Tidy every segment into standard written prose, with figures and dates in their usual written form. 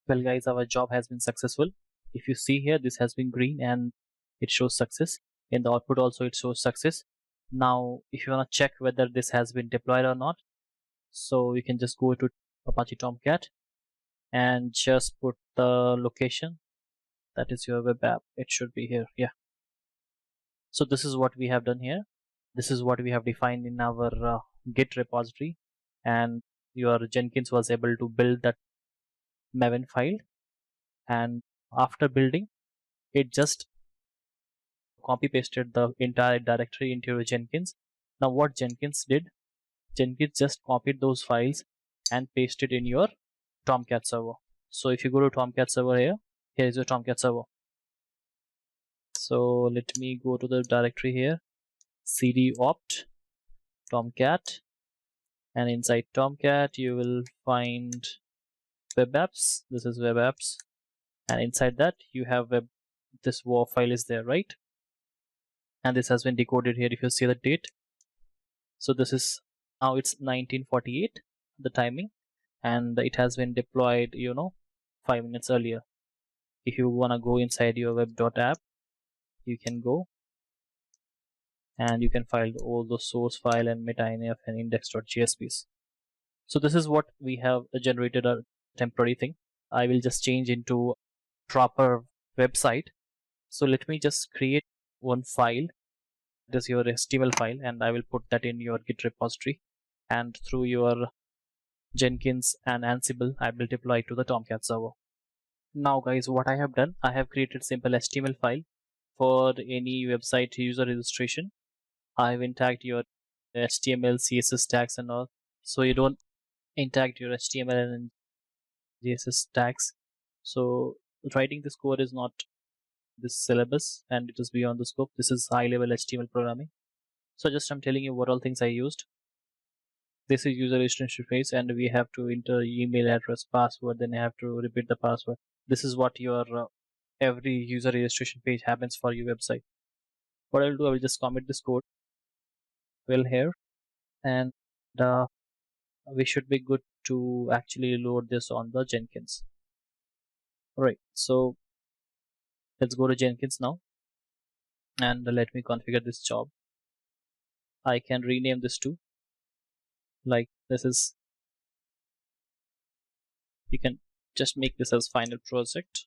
Well guys, our job has been successful. If you see here, this has been green and it shows success. In the output also it shows success. Now if you want to check whether this has been deployed or not, so you can just go to Apache Tomcat and just put the location, that is your web app. It should be here. Yeah, so this is what we have done here. This is what we have defined in our Git repository, and your Jenkins was able to build that Maven file, and after building it just copy pasted the entire directory into your Jenkins. Now what Jenkins did, Jenkins just copied those files and pasted in your Tomcat server. So if you go to Tomcat server here, here is your Tomcat server. So let me go to the directory here, cd opt Tomcat, and inside Tomcat you will find web apps. This is web apps, and inside that you have web, this WAR file is there, right? And this has been decoded here if you see the date. So this is, now it's 1948 the timing, and it has been deployed 5 minutes earlier. If you want to go inside your web.app, you can go and you can find all the source file and meta.inf and index.jsp's. So this is what we have generated, a temporary thing. I will just change into proper website. So let me just create one file, this is your HTML file, and I will put that in your Git repository, and through your Jenkins and Ansible I will deploy to the Tomcat server. Now guys, what I have done, I have created simple HTML file for any website user registration. I have tagged your HTML, CSS tags and all, so you don't interact your HTML and CSS tags. So writing this code is not this syllabus and it is beyond the scope. This is high level HTML programming. So just I'm telling you what all things I used. This is user registration page, and we have to enter email address, password, then I have to repeat the password. This is what your every user registration page happens for your website. What I'll do, I will just commit this code well here, and we should be good to actually load this on the Jenkins. Alright, so let's go to Jenkins now, and let me configure this job. I can rename this to, like, this is, you can just make this as final project,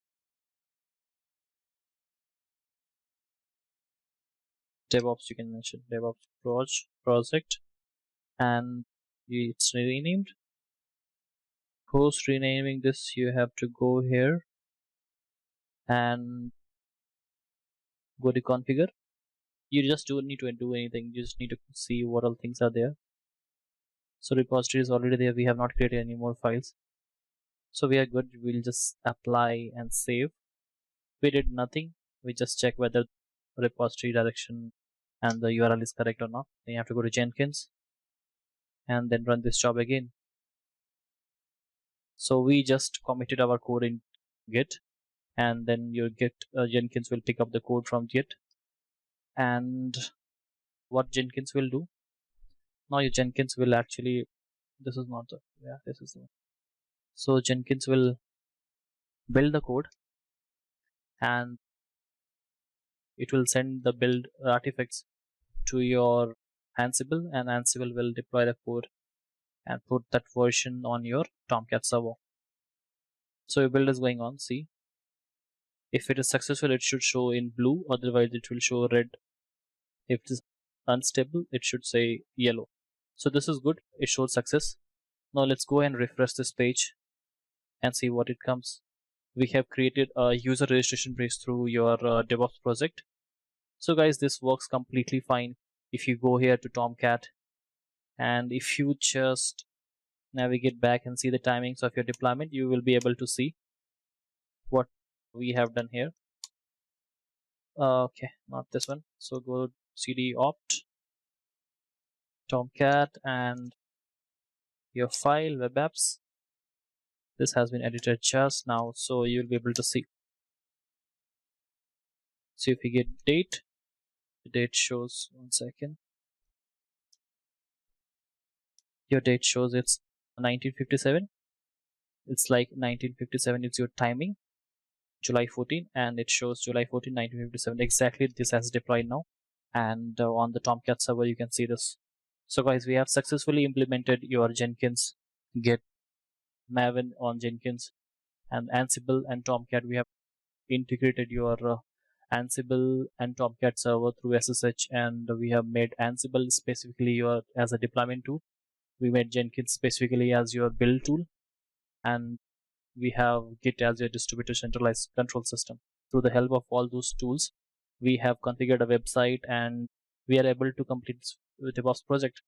DevOps, you can mention DevOps project, and it's renamed. Post renaming this, you have to go here and go to configure. You just don't need to do anything, you just need to see what all things are there. So repository is already there, we have not created any more files, so we are good. We'll just apply and save. We did nothing, we just check whether repository direction and the URL is correct or not. Then you have to go to Jenkins and then run this job again. So we just committed our code in Git, and then your Git Jenkins will pick up the code from Git. And what Jenkins will do, now your Jenkins will actually, this is not the, yeah, this is the one. So Jenkins will build the code and it will send the build artifacts to your Ansible, and Ansible will deploy the code and put that version on your Tomcat server. So your build is going on. See, if it is successful it should show in blue, otherwise it will show red. If it is unstable it should say yellow. So this is good, it shows success. Now let's go and refresh this page and see what it comes. We have created a user registration page through your DevOps project. So guys, this works completely fine. If you go here to Tomcat and if you just navigate back and see the timings of your deployment, you will be able to see what we have done here. Okay, not this one. So go cd opt Tomcat and your file web apps. This has been edited just now, so you'll be able to see. So if we get date, the date shows, one second, your date shows it's 1957, it's like 1957 is your timing, July 14, and it shows July 14, 1957. Exactly, this has deployed now, and on the Tomcat server you can see this. So guys, we have successfully implemented your Jenkins, Git, Maven on Jenkins, and Ansible and Tomcat. We have integrated your Ansible and Tomcat server through SSH, and we have made Ansible specifically your as a deployment tool. We made Jenkins specifically as your build tool, and we have Git as your distributed centralized control system. Through the help of all those tools, we have configured a website, and we are able to complete this DevOps project.